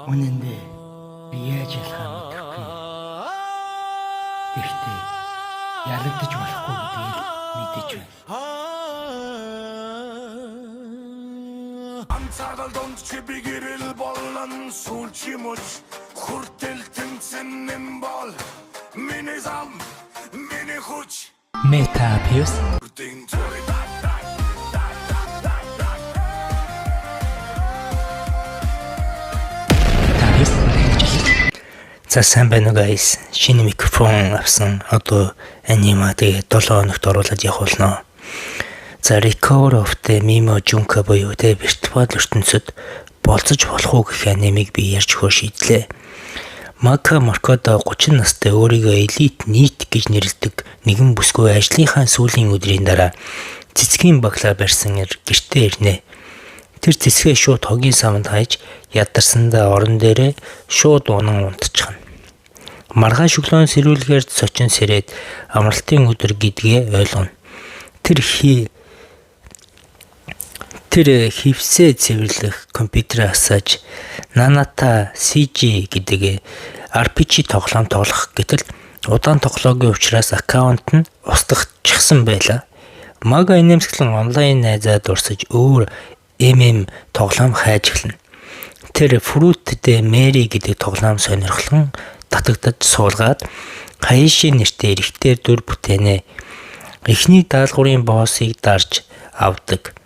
Үнэн дээр би яаж ялахаа мэдэхгүй. Гэхдээ ялагдаж болохгүй гэдгийг мэдэж байна. Антарал донд чи бигэрэл болон сүүлчимөч хүртэл тэнцэнэн бол миний зам миний хүч Metapius За сайн байна уу guys. Шинэ микрофон авсан. Одоо анима тэгээ 7 хоногт оруулаад явах болно. За Recover of the Mimo Junka буюу тэ виртуал ертөнцид болцож болох уу гэх анимыг би ярьж хөө шийдлээ. Мака Маркодо 30 настай өөрийгөө элит нийт гэж нэрлэдэг нэгэн бүсгүй ажлынхаа сүүлийн өдрийн дараа цэцгийн баглаа барьсан гэртээ ирнэ. Тэр цэцгээ шууд хогийн саманд хайж ядарсандаа орон дээрээ шууд унан унтчихна. Маргааш өглөө сэрүүлгээр сочин сэрээд амралтын өдөр гэдгээ ойлгоно. Тэр хивсээ цэвэрлэх компьютер асааж Nanata CG гэдэг RPG тоглоом тоглох гэтэл удаан тоглоогийн учраас аккаунт нь устгахчихсан байлаа. Мага нэмсгэлэн онлайн найзаад урсаж өөр тоглоом хайж эхэлнэ. Тэр Fruit de Mary гэдэг тоглоом сонирхлон татагдаж суулгаад Хаиши нэртэй эрэгтэй дүр бүтээнэ. Эхний даалгаврын боссыг дарж авдаг.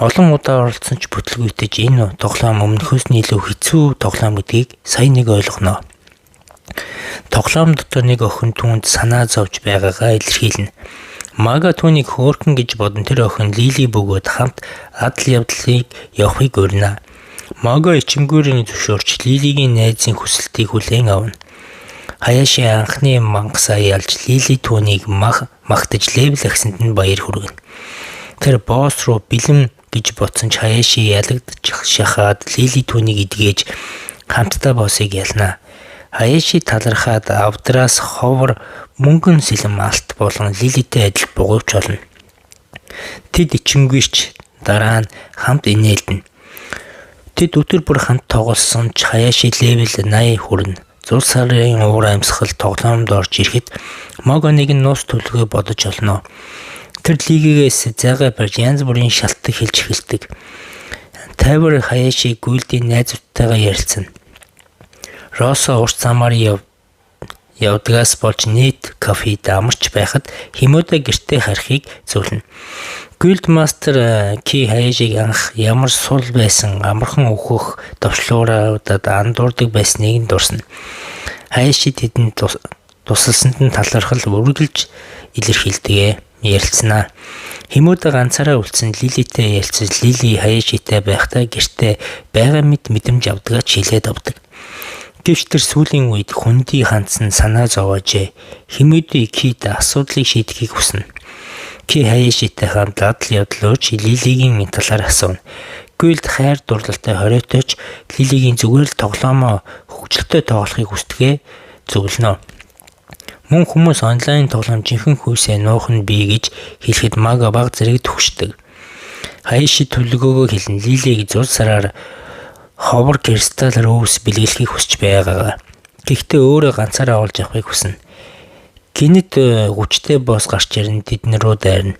Олон удаа оролцсон ч бүтлгүйтэж энэ тоглоом өмнөхөөс нь илүү хэцүү тоглоом гэдгийг сайн нэг ойлгоно. Тоглоом дотор нэг охин түүнд санаа зовж байгаагаа илэрхийлнэ. Мага түүнийг хөөрхөн гэж бодон тэр охин Лили бөгөөд хамт адал явдлыг явахыг урьна. Мага ичимгүүрийн зөвшөөрч Лилигийн найзын хүсэлтийг хүлээн авна. Хаяши анхны мангасаа ялж Лили түүнийг магтаж левел агсанд нь баяр хүргэнэ. Тэр босс руу бэлэн гэж бодсон ч Хаяши ялагдж шахаад Лили түүнийг эдгээж хамтдаа боссыг ялна. Хаяши талархаад авдраас ховор мөнгөн сэлэм алт болон Лилитэй адил бугуйч олно. Тэд ичимгүйч дараа нь хамт инээлдэнэ. Тэд өдөр бүр хамт тоглосон ч Хаяши левел 80 хүрнэ. Зул сарын уур амьсгал тоглоомд орж ирэхэд Мага нэгэн нуус төлгөө бодож олно. Тэр лигээс зайгаа барьж янз бүрийн шалтгаан хэлж эхэлдэг. Тайвар Хаяши гүйлдийн найзуудтайгаа ярилцсан. Росо урт замаар явдгаас болж нийт кофед амарч байхад Химода гэртээ харахыг зөвлөнө. Guild Master Ки Хаяшиг анх ямар сул байсан амархан өөхөх товчлууруудад андуурдаг байсныг нь дурсна. Хаяши тэдэнд тусалсанд нь талархал үргэлж илэрхийлдэг ярилцсанаа. Химода ганцаараа үлдсэн Лилитэй ярилцаж Лили Хаяшитай байхдаа гэртээ байгаа мэдрэмж авдгаа чилээд авдаг. Гэвч тэр сүүлийн үед хүндий хандсан санаа зовоожээ. Химода Кид асуудлыг шийдэхийг хүснэ. Ки Хаяшитай хамт адал явдлууч Лилигийн талаар асууна. Guild хайр дурлалтай хориотойч Лилигийн зүгээр л тоглоомоо хөгжилтэй тоглохыг хүсдэгэ зөвлөнө. Мөн хүмүүс онлайн тоглоом жинхэнэ хүйсээ нуух нь бий гэж хэлэхэд Мага баг зэрэг төгшдөг. Хаяши төлөвлөгөөгөө хэлэн Лилиг зул сараар ховор кристалл роуз бэлгэлэхийг хүсэж байгаагаа. Гэхдээ өөрөө ганцаараа олж авахыг хүснэ. Гинэт хүчтэй босс гарч ирэн тэднэр рүү дайрна.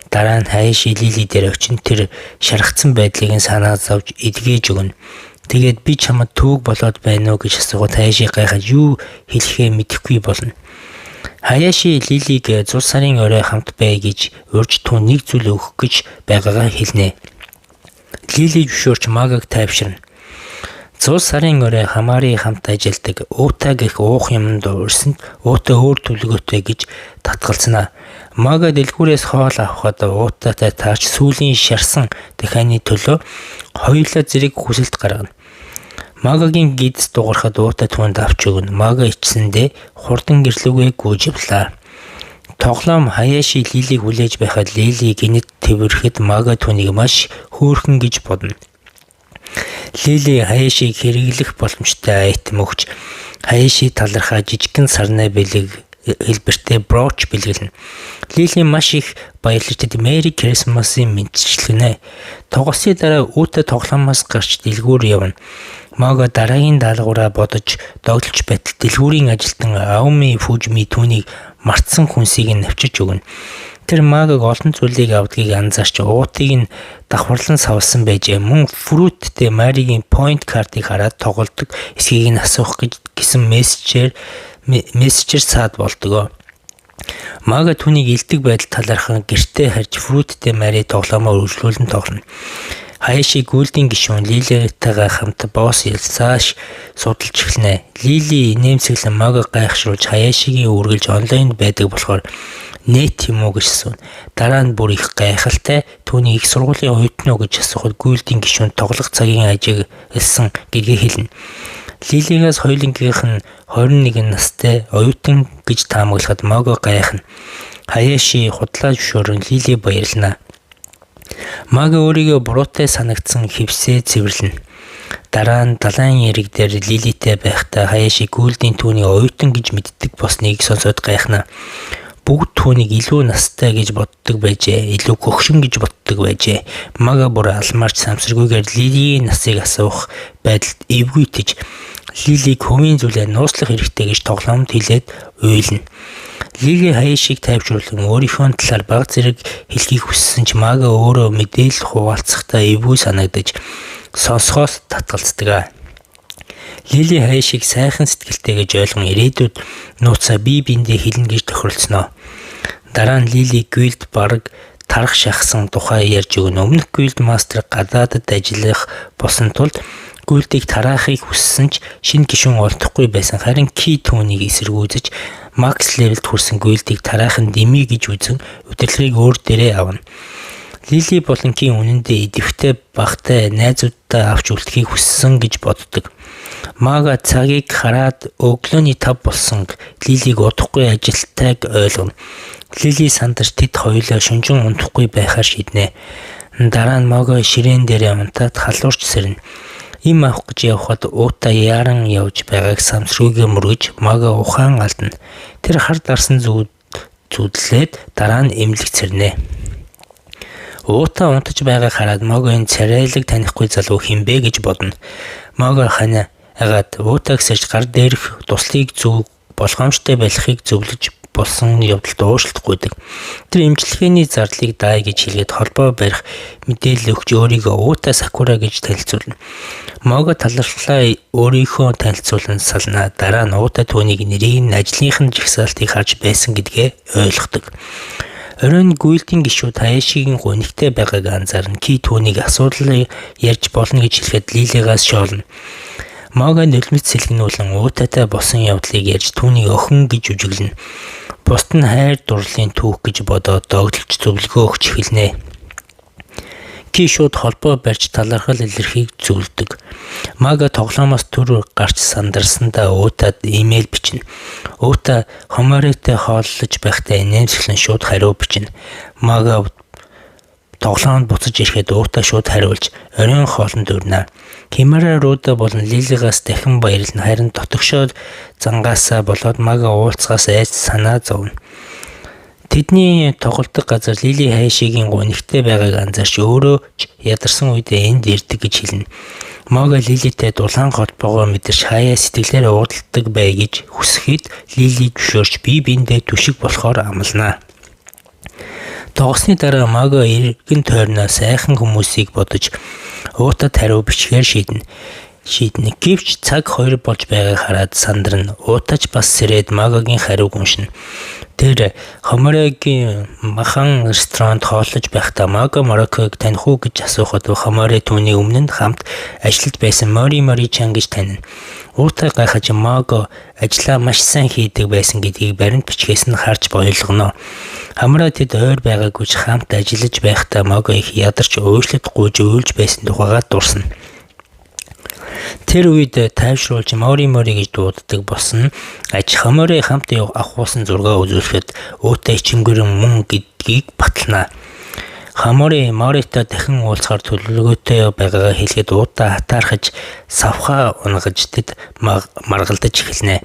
Дараа нь Хаяши Лили дээр очин тэр шаргацсан байдлыг нь санаа зовж эдгэж өгнө. Тэгээд би чамд төвөг болоод байна уу гэж асуугаад Хаяши гайхаад юу хэлэхээ мэдэхгүй болно. Хаяши Лилиг зул сарын орой хамт бай гэж урьж түүн нэг зүйл өгөх гэж байгаагаа хэлнэ. Лили зөвшөөрч Магаг тайвширна. Зул сарын орой хамаарын хамт ажилладаг Уута гэх уух юмд урсанд Уута өөр төлөвлөгөөтэй гэж татгалзнаа. Мага дэлгүүрээс хоол авахад Уутатай таарч сүүлийн шарсан дахианы төлөө хоёулаа зэрэг хүсэлт гаргана. Магагийн гидс дуурахад Уута түүнд авч өгнө. Мага ичсэндээ хурдан гэрлүүгээ гүйж явлаа. Тоглоом Хаяши Лилиг хүлээж байхад Лили гинэт тэврэхэд Мага түүнийг маш хөөрхөн гэж бодно. Лили Хаяшиг хэрэглэх боломжтой айтем өгч Хаяши талархаа жижигхэн сарнай бэлэг хэлбэртэй броуч бэлгэлнэ. Лили маш их баярлаж тэд Merry Christmas-ийн мэдчилгэнэ. Тоглосны дараа Уута тоглоомоос гарч дэлгүүр явна. Мага дараагийн даалгавраа бодож догдолж байтал дэлгүүрийн ажилтан Аоми Фужми түүнийг мартсан хүнсийг нь навчиж өгнө. Тэр Магаг олон зүйлийг авдгийг анзаарч уутыг нь давхарлан савлсан байжээ. Мөн Фруттэй Маригийн point картыг хараад тоглодог эсхийг нь асуух гэсэн мессежээр саад болдог. Мага түүнийг илдэг байдал талаархан гэртээ харж Фруттэй Мари тоглоомоо үргэлжлүүлэн тоглоно. Хаяши гүйлдийн гишүүн Лилитэйгээ хамт босс ялсааш судалж эхэлнэ. Лили нэмсэглэн Магаг гайхшруулж Хаяшигийн үргэлж онлайнд байдаг болохоор нэт юм уу гэж асуув. Дараа нь бүр их гайхалтай түүний их сургуулийн оюутан уу гэж асуухад гүйлдийн гишүүн тоглох цагийн ажиг элсэн гэдгийг хэлнэ. Лилигээс хоёулынгийнх нь 21 настай оюутан гэж таамаглахад Мага гайхна. Хаяши худлаа зөвшөөрөн Лили баярлана. Мага өөрийгөө буруутай санагдсан хөвсөө цэвэрлэнэ. Дараа нь далайн эрэг дээр Лилитэй байхдаа Хаяши гүйлдийн түүний оюутан гэж мэддэг босныг сонсоод гайхна. Бүгд түүнийг илүү настай гэж боддог байжээ. Илүү хөгшин гэж боддог байжээ. Мага бүр алмаарч самсаргүйгээр Лилийн насыг асуух байдалд эвгүйтэж Лилиг хувийн зүйлээр нууцлах хэрэгтэй гэж тоглоомд хэлээд уйлна. Лили Хаяшиг тайвшруулан өөрийнхөө талаар бага зэрэг хэлхийг хүссэн ч Мага өөрөө мэдээлэл хуваалцахдаа эвгүй санагдаж сонсохоос татгалздаг. Лили Хаяшиг сайхан сэтгэлтэй гэж ойлгон ирээдүйд нууцаа бие биендээ хэлнэ гэж тохиролцсноо. Дараа нь Лили гүйлд бараг тарах шахсан тухай ярьж өгнө. Өмнөх гүйлд мастер гадаадд ажиллах болсон тулд гүйлдийг тараахыг хүссэн ч шинэ гишүүн олдохгүй байсан. Харин Ки түүнийг эсэргүүцэж макс левелд хүрсэн гүйлдийг тараах нь дэмий гэж үзэн удирдлагыг өөр дээрээ авна. Лили болон Ки үнэндээ идэвхтэй багтай найзуудтай авч үлдэхийг хүссэн гэж боддог. Мага цагийг хараад өглөөний 5 болсон Лилиг удахгүй ажилтайг ойлгоно. Лили сандарч тэд хоёулаа шөнжин унтахгүй байхаар шийднэ. Дараа нь Мага ширээн дээрээ унтаад халуурч сэрнэ. Им авах гэж явхад уутаа яран явж байгааг самсруугээ мөргөж Мага ухаан алдна. Тэр хар дарсан зүудлээд дараа нь эмнэлэг цэрнэ. Уутаа унтаж байгааг хараад Мага энэ царайлаг танихгүй залуу хинбэ гэж бодно. Мага хана агаад уутааг сэрж гар дээрх туслыг зөв болгоомжтой болохыг зөвлөж болсон явдалд уушлахгүй. Тэр эмчилгээний зардлыг даая гэж хэлгээд холбоо барих мэдээлэл өгч өөрийгөө Уута Сакура гэж танилцуулна. Мага талархлаа өөрийнхөө танилцуулан сална. Дараа нь Уута түүнийг нэрийн ажлынх нь жагсаалтыг харж байсан гэдгээ ойлгодог. Оройн гүйлдийн гишүүд Хаяшигийн гонигтай байгааг анзаарна. Ки түүнийг асуудлыг ярьж болно гэж хэлэхэд Лилигаас шоолно. Мага нөлмөц сэлгэнүүлэн Уутатай босон явдлыг ярьж түүнийг охин гэж үжиглэнэ. Бусд нь хайр дурлалын түүх гэж бодоод догдолж зөвлөгөө өгч эхэлнэ. Ки шууд холбоо барьж талархал илэрхийг зөвлөдөг. Мага тоглоомоос түр гарч сандарсандаа Уутад имэйл бичнэ. Уута Хоморитой хооллож байхдаа нэмсгэлэн шууд хариу бичнэ. Мага тоглоомд буцаж ирэхэд Уута шууд хариулж оройн хоолнд өрнө. Химара Руда болон Лилигаас дахин баярлна. Харин дотогшоод зангаасаа болоод Мага уулзгаас айц санаа зовно. Тэдний тоглолтог газар Лили Хаяшигийн гонигтай байгааг анзаарч өөрөө ч ядарсан үедээ энд ирдэг гэж хэлнэ. Мага Лилитэй дулаан холбоогоо мэдэрч хаяа сэтгэлээр уудалдаг бай гэж хүсэхэд Лили зөвшөөрч бие биендээ түшиг болохоор амлана. Тогсны дараа Мага эргэн тойрноо сайхан хүмүүсийг бодож Уутад хариу бичгээр шийднэ. Гэвч цаг 2 болж байгааг хараад сандарна. Уутач бас сэрээд Магагийн хариуг уншина. Тэр Хоморигийн махан ресторанд хооллож байхдаа Мага Марокког таних уу гэж асуухад Хомори түүний өмнө нь хамт ажиллаж байсан Мори Чан гэж танина. Уутай гайхаж Мага ажлаа маш сайн хийдэг байсан гэдгийг баримт бичгээс нь харж ойлгоно. Хамраа тэд ойр байгаагүй ч хамт ажиллаж байхдаа Мага их ядарч уушлаад гүйж уйлж байсан тухайгаа дурсна. Тэр үед тайвшруулж Мори гэж дууддаг болсон. Аж Хомори хамт авахсан зургаа үзүүлэхэд Уутай чимгэрэн мөн гэдгийг батлана. Хомори Моритой дахин уулзахаар төлөвлөгөөтэй байгаагаа хэлэхэд Уутай хатаархаж савхаа унгаж тэд маргалдаж эхэлнэ.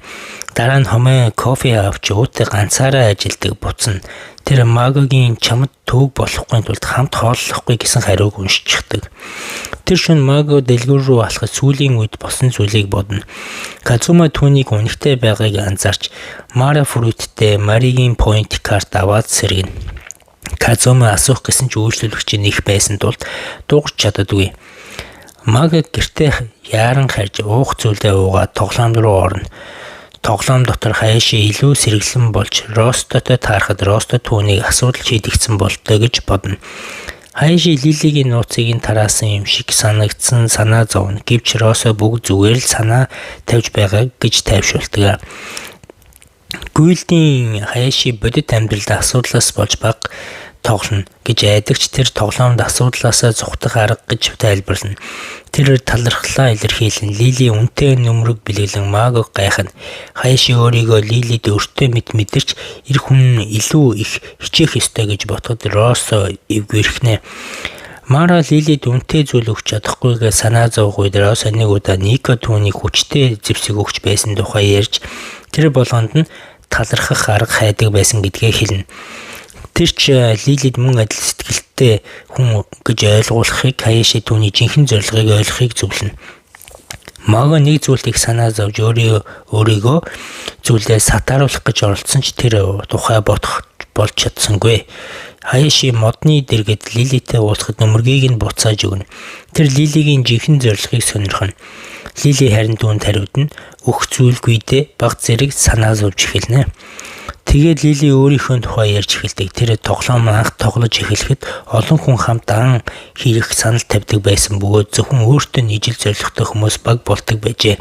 Дараа нь хомын кофе авч уутай ганцаараа ажилдаг буцна. Тэр Магогийн чамд төвөг болохгүй тулд хамт хооллохгүй гэсэн хариуг уншчихдаг. Тэр шөнө Маго дэлгүүр рүү алхаж сүүлийн үед болсон зүйлийг бодно. Казума түүнийг үнэхтэй байгааг анзаарч Мара Фруттэй Маригийн point card аваад сэргэнэ. Казума асуух гэсэн ч үйлчлүүлэгч нэх байсан тулд дуугарч чаддаггүй. Маго гэртээ яаран харж уух зүйлээ уугаад тоглоом руу орно. Тоглоом дотор Хаяши илүү сэргэлэн болж Ростотой таарахад Росто түүнийг асуудал шийдэгдсэн болтой гэж бодно. Хаяши Лилигийн нууцыг тараасан юм шиг санагдсан санаа зовно. Гэвч Росо бүгд зүгээр л санаа тавьж байгаа гэж тайвшруулдаг. Гүйлдийн Хаяши бодит амьдралд асуудлаас болж баг тоглоно гэж айдагч тэр тоглоомд асуудлаасаа зугтах арга гэж тайлбарлана. Тэр талархлаа илэрхийлэн Лили үнтэй нүмерэг бэлэглэн Магог гайхна. Хаяши өөрийгөө Лилид өөртөө мэдэрч эр хүн илүү их хичээх ёстой гэж бодоход Росо эвгэрхнэ. Мара Лилид үнтэй зүйл өгч чадахгүйгээ санаа зовх үед Росо нэг удаа Нико түүнийг хүчтэй зэвсэг өгч байсан тухай ярьж тэр болгонд нь талархах арга хайдаг байсан гэдгээ хэлнэ. Тэр ч Лилид мөн адил сэтгэлтэй хүн гэж ойлгуулахыг Хаяши түүний жинхэнэ зорилгыг ойлгохыг зөвлөнө. Маго нэг зүйлийг санаа зовж өөрийгөө зүйлээ сатааруулах гэж оролцсон ч тэр тухай бодох болж чадсангүй. Хаяши модны дэргэд Лилитэй уулзахад нүмергийг нь буцааж өгнө. Тэр Лилигийн жинхэнэ зорилгыг сонирхно. Лили харин түүнд хариудна. Өөх зүйлгүй дээ баг зэрэг санаа зовж эхэлнэ. Тэгээд Лили өөрийнхөө тухай ярьж эхэлдэг. Тэр тоглоом анх тоглож эхлэхэд олон хүн хамт ан хийх санал тавьдаг байсан бөгөөд зөвхөн өөртөө нийжил зоригтой хүмүүс баг болдог байжээ.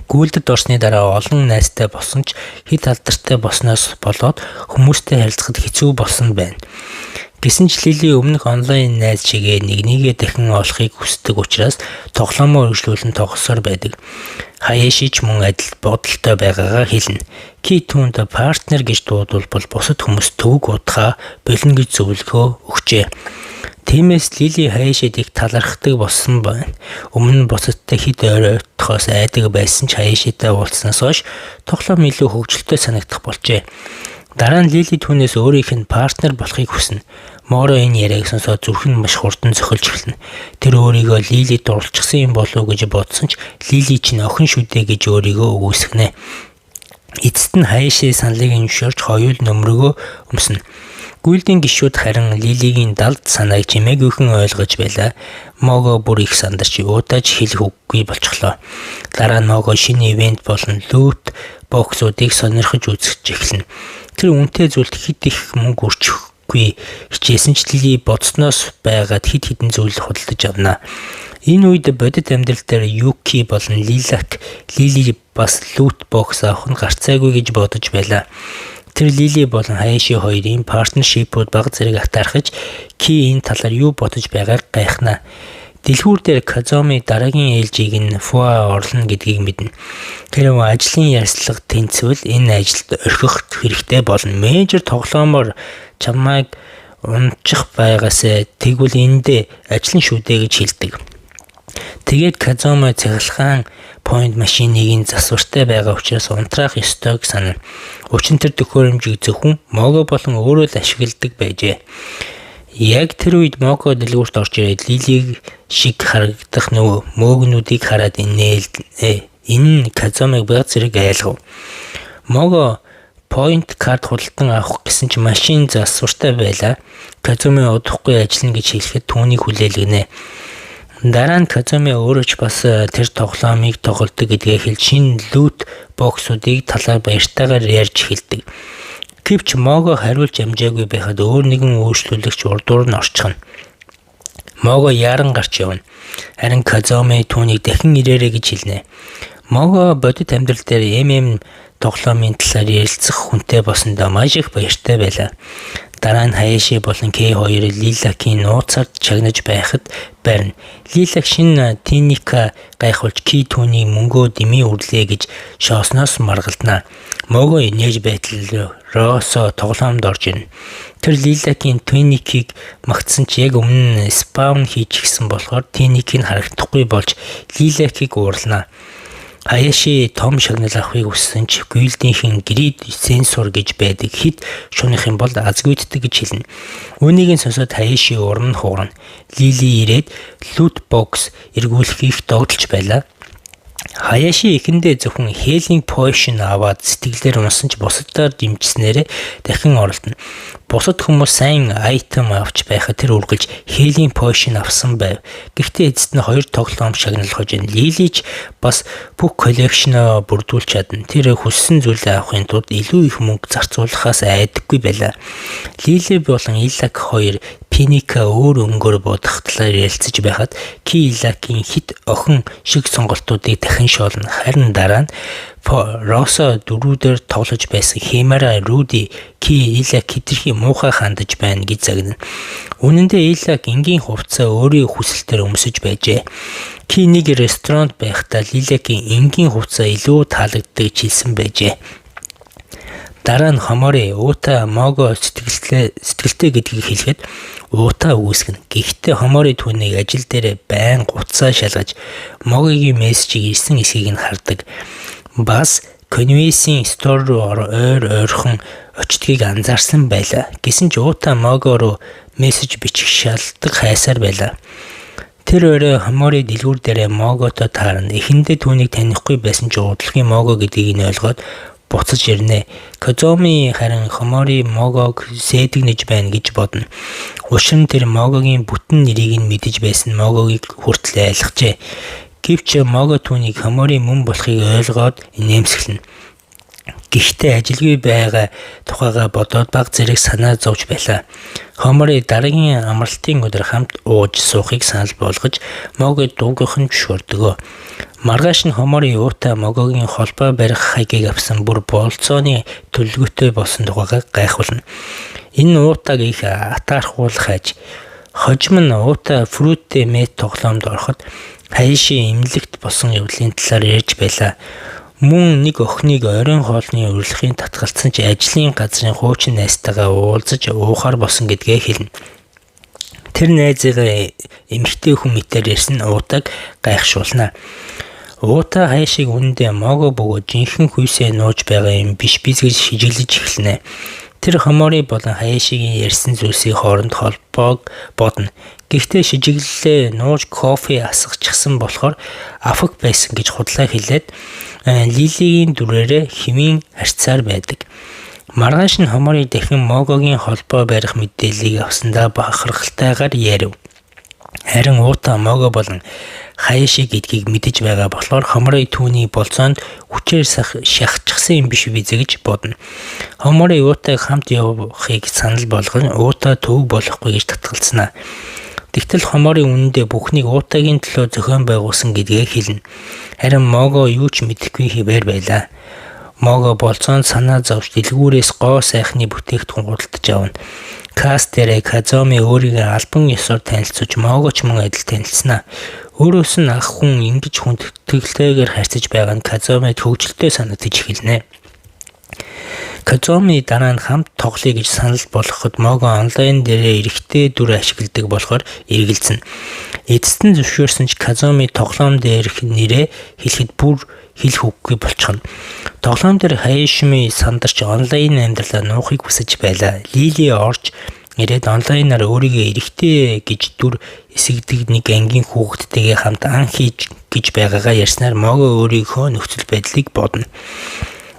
Гүйлдэд орсны дараа олон найзтай болсон ч хэд алдартай болсноос болоод хүмүүстэй харилцахад хэцүү болсон байна. Гэсэн ч Лили өмнөх онлайн найз чигээ нэгнийгээ дахин олохыг хүсдэг учраас тоглоомоо үргэлжлүүлэн тоглосоор байдаг. Хаяши ч мөн адил бодолтой байгаагаа хэлнэ. Ки түүнд партнер гэж дуудвал бусад хүмүүс төвөг удаа болно гэж зөвлөгөө өгчээ. Тиймээс Лили Хаяшид их талархдаг болсон байна. Өмнө нь бусадтай хэд ойртохоос айдаг байсан ч Хаяшитай уулзснаас хойш тоглоом илүү хөгжилтэй санагдах болжээ. Дараа нь Лили түүнээс өөрийнх нь партнер болохыг хүснэ. Моро энэ яриаг сонсоод зүрх нь маш хурдан цохилж эхэлнэ. Тэр өөрийгөө Лилид дурлцсан юм болов уу гэж бодсон ч Лили чинь охин шүдэ гэж өөрийгөө үгүйсгэнэ. Эцэст нь Хаяши саналыг зөвшөөрч хоёул нөмрөгөө өмснө. Гүйлдийн гишүүд харин Лилигийн далд санааг чимээгүйхэн ойлгож байлаа. Мого бүр их сандарч удаж хэлэх үггүй болчихлоо. Дараа нь Мого шинэ ивент болон лут боксуудыг сонирхож үзэж эхэлнэ. Тэр үнэтэй зүйлд хэд их мөнгө өрчөхгүй хичээсэн ч Лили бодсноос байгаад хэд хэдэн зүйл худалдаж авна. Энэ үед бодит амьдрал дээр Юки болон Лили бас лут бокс авах нь гарцаагүй гэж бодож байлаа. Тэр Лили болон Хаяши хоёрын партнершипүүд баг зэрэг атаархаж Ки энэ талаар юу бодож байгааг гайхна. Дэлгүүр дээр Казоми дараагийн ээлжийг нь Фуа орлно гэдгийг мэднэ. Тэр ажлын ярьцлага тэнцвэл энэ ажилд орхих хэрэгтэй болно. Менежер тоглоомоор чамайг унчих байгаасаа тэгвэл эндээ ажлын шүдэ гэж хэлдэг. Тэгээд Казоми цахилгаан point машиныг засвартай байгаа учраас унтраах ёстойг санана. Учир нь тэр төхөөрөмжийг зөвхөн Мого болон өөрөө л ашигладаг байжээ. Яг тэр үед Мого дэлгүүрт орж ирээд Лилиг шиг харагдах мөөгнүүдийг хараад энэ Казомиг баг зэрэг айлгав. Мого point card худалдан авах гэсэн ч машин засвартай байлаа. Казоми удахгүй ажиллана гэж хэлэхэд түүнийг хүлээлгэнэ. Дараа нь Казоми өөрөө ч бас тэр тоглоомыг тоглодог гэдгээ хэлж шинэ лут боксуудыг талаар баяртайгаар ярьж эхэлдэг. Гэвч Мого хариулж амжаагүй байхад өөр нэгэн үйлчлүүлэгч урдуур нь орчихно. Мого яран гарч явна. Харин Казоми түүнийг дахин ирээрэй гэж хэлнэ. Мого бодит амьдрал дээр тоглоомын талаар ярилцах хүнтэй болсондоо маш их баяртай байлаа. Дараа нь Хаяши болон К2 Лилакийн нууцаар чагнаж байхад барина. Лилак шинэ Тиника гайхуулж Ки түүний мөнгөө дэмий үрлээ гэж шоосноос маргалдана. Мого нээж байтал Росо тоглоомд орж ирнэ. Тэр Лилакийн Тиникийг магтсан ч яг өмнө спаун хийчихсэн болохоор Тиник нь харагдахгүй болж Лилакийг уурлана. Хаяши том шагнал авахыг хүссэн ч гүйлдийнхэн грид сенсор гэж байдаг хэд шуныхын бол азгүйддэг гэж хэлнэ. Үүнийг нь сонсоод Хаяши уран хуурна. Лили ирээд лут бокс эргүүлэхийг догдолж байлаа. Хаяши эхэндээ зөвхөн healing potion аваад сэтгэлээр унсан ч бусадаар дэмжснээрээ дахин оролдоно. Бусад хүмүүс сайн айтем авч байхад тэр үргэлж healing potion авсан байв. Гэхдээ эцэст нь 2 тоглоом шагналгаж байна. Лилич бас бүх коллекшноо бүрдүүлж чадна. Тэр хүссэн зүйлээ авахын тулд илүү их мөнгө зарцуулахаас айдаггүй байлаа. Лили болон Илак 2 Пиника өөр өнгөөр бодох талаар ярилцаж байхад Ки Илакийн хит охин шиг сонголтуудыг дахин шоолно. Харин дараа нь Росо дөрүүдээр тоглож байсан Химара Руди Ки Илак хитрхи муухай хандаж байна гэж загнана. Үнэн дээр Илак энгийн хувцас өөрийн хүсэлтээр өмсөж байжээ. Ки нэг ресторанд байхдаа Илакийн энгийн хувцас илүү таалагддаг гэж хэлсэн байжээ. Дараа нь Хомори Уута Мого сэтгэлтэй гэдгийг хэлэхэд Уута үүсгэнэ. Гэхдээ Хомори түүнийг ажил дээр байн гуцаа шалгаж Могогийн мессежийг ирсэн эсхийг нь хардаг. Бас Конвейсийн стор руу ойрхон очдгийг анзаарсан байлаа. Гэсэн ч Уута Мого руу мессеж бичих шалтгаан хайсаар байлаа. Тэр өөрөө Хомори дэлгүүр дээрээ Могото таарна. Эхэндээ түүнийг танихгүй байсан ч удалгүй Мого гэдгийг нь ойлгоод буцаж ирнэ. Казоми харин Хомори Могог сэдэгнэж байна гэж бодно. Учир нь тэр Могогийн бүтэн нэрийг нь мэдэж байсан Могогийг хүртэл айлгажээ. Гэвч Мого түүнийг Хомори мөн болохыг ойлгоод нэмсгэлнэ. Гэхдээ ажилгүй байгаа тухайга бодоод баг зэрэг санаа зовж байлаа. Хомори дараагийн амралтын өдөр хамт ууж суухыг санал болгож Могог дуугийнхан зөвшөөрдөг. Маргааш нь Хомори Уута Могогийн холбоо барих хаягийг авсан бүр болцооны төлөвлөгөөтэй болсон тухайга гайхуулна. Энэ Уутаг их атаархуулах аж. Хожим нь Уута Фрүтэ мэт тоглоомд ороход Хаяши эмнэлэгт болсон явдлын талаар ярьж байлаа. Мөн нэг охиныг оройн хоолны урилгын татгалцсан ч ажлын газрын хуучин найзтайгаа уулзаж уухаар болсон гэдгээ хэлнэ. Тэр найзыгаа эмэгтэй хүн мэтээр ирсэн Уутаг гайхшуулна. Уута Хаяшиг үнэндээ Мого бөгөөд жинхэнэ хүйсээ нууж байгаа юм биш гэж шижиглэж эхэлнэ. Тэр Хомори болон Хаяшигийн ярьсан зүйлсийн хооронд холбоог бодно. Гэхдээ шижиглэлээ нууж кофе асгачихсан болохоор афаг байсан гэж худлаа хэлээд Лилигийн дүрээрээ хэмээн харьцаар байдаг. Маргааш нь Хомори дахин Могогийн холбоо барих мэдээллийг авсандаа бахархалтайгаар ярив. Харин Уута Мого болон Хаяши гэдгийг мэдэж байгаа болохоор Хомори түүний болцоонд хүчээр шахчихсан юм биш үү гэж бодно. Хомори Уутаг хамт явахыг санал болгон Уута төв болохгүй гэж татгалзнаа. Тэгтэл Хомори үнэндээ бүхнийг Уутагийн төлөө зохион байгуулсан гэдгээ хэлнэ. Харин Мого юу ч мэдэхгүй хэвээр байлаа. Мого болцоонд санаа зовж дэлгүүрээс гоо сайхны бүтээгдэхүүн худалдаж авна. Кастерэ Казоми өөрийгөө албан ёсоор танилцуулж Могоч мөн адил танилцсанаа. Өөрөөс нь ах хүн ингэж хүндэтгэлтэйгээр харьцаж байгаа нь Казомид хөвгөлтэй санагдаж эхэлнэ. Казоми дараа нь хамт тоглоё гэж санал болгоход Мого онлайн дээрээ эрэхтэй дүр ашигладаг болохоор эргэлзэнэ. Эцэст нь зөвшөөрсөн ч Казоми тоглоом дээрх нэрээ хэлэхэд бүр хэлэх үггүй болчихно. Тоглоом дээр Хаяшими сандарч онлайн амьдралаа нуухыг хүсэж байлаа. Лили орж ирээд онлайнаар өөрийгөө эрэхтэй гэж дүр эсэгдэг нэг ангийн хүүхэдтэйгээ хамт ан хийж гэж байгаагаа ярьснаар Мого өөрийнхөө нөхцөл байдлыг бодно.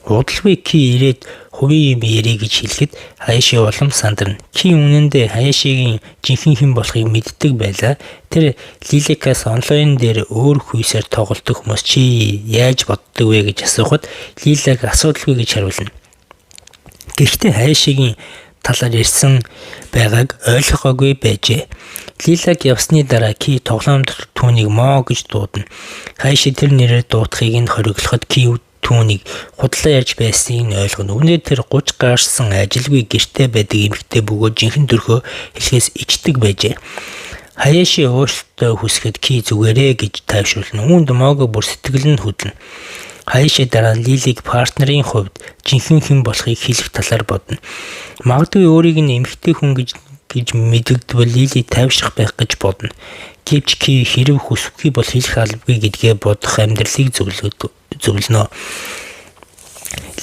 Удалгүй Ки ирээд хувийн юм ярий гэж хэлэхэд Хаяши улам сандарна. Ки үнэндээ Хаяшигийн жинхэнэ хэн болохыг мэддэг байлаа. Тэр Лиликаас онлайн дээр өөр хүйсээр тоглодог хүмүүс чи яаж боддог вэ гэж асуухад Лилик асуудалгүй гэж хариулна. Гэхдээ Хаяшигийн талаар ярьсан байгааг ойлгохоогүй байжээ. Лилик явсны дараа Ки тоглоомд түүнийг Мо гэж дуудана. Хаяши тэр нэрээр дуудахыг нь хориглоход Ки түүнийг худлаа ярьж байсныг нь ойлгоно. Үнээр тэр 30 гарсан ажилгүй гэртээ байдаг эмэгтэй бөгөөд жинхэнэ төрхөө хэлхээс ичдэг байжээ. Хаяши өөртөө хүсгэд Ки зүгээрээ гэж тайвшруулна. Үүнд Мого бүр сэтгэл нь хөдлөн. Хаяши дараа нь Лилиг партнерын хувьд жинхэнэ хэн болохыг хэлэх талаар бодно. Магадгүй өөрийг нь эмэгтэй хүн гэж гэж мэдэгдвэл Лили тайвшрах байх гэж бодно. Гэвч Ки хэрэг хүсвэхий бол хэлэх албагүй гэдгээ бодох амьдралыг зөвлөнө.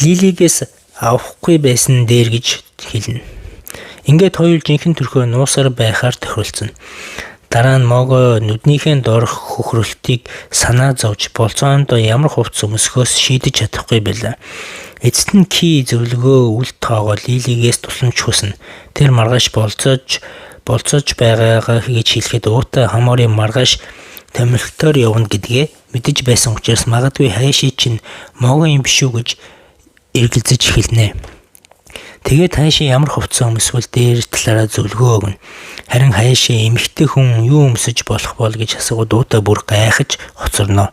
Лилигээс авахгүй байсан дээр гэж хэлнэ. Ингээд хоёр жинхэнэ төрхөө нуусаар байхаар тохиролцсон. Дараа нь Мого нүднийхээ доорх хөхрөлтийг санаа зовж болцоонд ямар хувцас өмсөхөөс шийдэж чадахгүй байлаа. Эцэст нь Ки зөвлөгөө үл тоогоод Лилигээс тусламж хүснэ. Тэр маргааш болцоож байгаагаа гэж хэлэхэд Уута Хамори маргааш томилхтоор явна гэдгээ мэдэж байсан учраас магадгүй Хайши чинь Мого юм биш үү гэж эргэлзэж эхэлнэ. Тэгээд Хайши ямар хувцас өмсвөл дээр талаараа зөвлөгөө өгнө. Харин Хайши эмэгтэй хүн юу өмсөж болох бол гэж асууад Уута бүр гайхаж хоцорно.